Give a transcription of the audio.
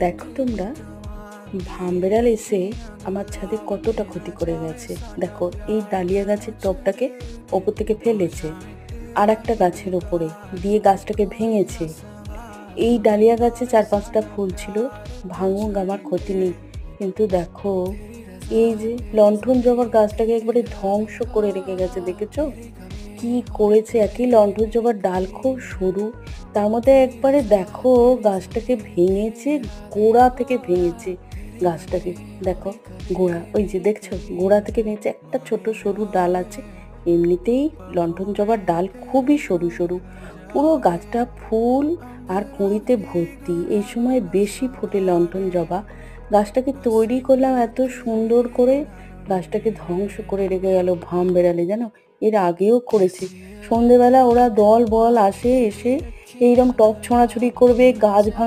দেখো তোমরা, ভামবেড়াল এসে আমার ছাদে কতটা ক্ষতি করে গেছে। দেখো, এই ডালিয়া গাছের টবটাকে ওপর থেকে ফেলেছে আর একটা গাছের ওপরে দিয়ে গাছটাকে ভেঙেছে। এই ডালিয়া গাছে 4-5টা ফুল ছিল, ভাঙুক, আমার ক্ষতি নেই, কিন্তু দেখো এই যে লণ্ঠন জবার গাছটাকে একবারে ধ্বংস করে রেখে গেছে। দেখেছো কি করেছে? একই লণ্ঠন জবার ডাল খুব সরু, তার মধ্যে একবারে দেখো গাছটাকে ভেঙেছে, গোড়া থেকে ভেঙেছে গাছটাকে। দেখো গোড়া, ওই যে দেখছো গোড়া থেকে ভেঙেছে, একটা ছোট সরু ডাল আছে। এমনিতেই লণ্ঠন জবার ডাল খুবই সরু সরু, পুরো গাছটা ফুল আর কুঁড়িতে ভর্তি। এই সময় বেশি ফোটে লণ্ঠন জবা। গাছটাকে তৈরি করলাম এত সুন্দর করে, গাছটাকে ধ্বংস করে রেখে গেল ভামবেড়ালে। জানো, এর আগেও করেছে। সন্ধেবেলা ওরা দল বল আসে, এসে এইরকম টব ছোঁড়াছুড়ি করবে, গাছ ভাঙা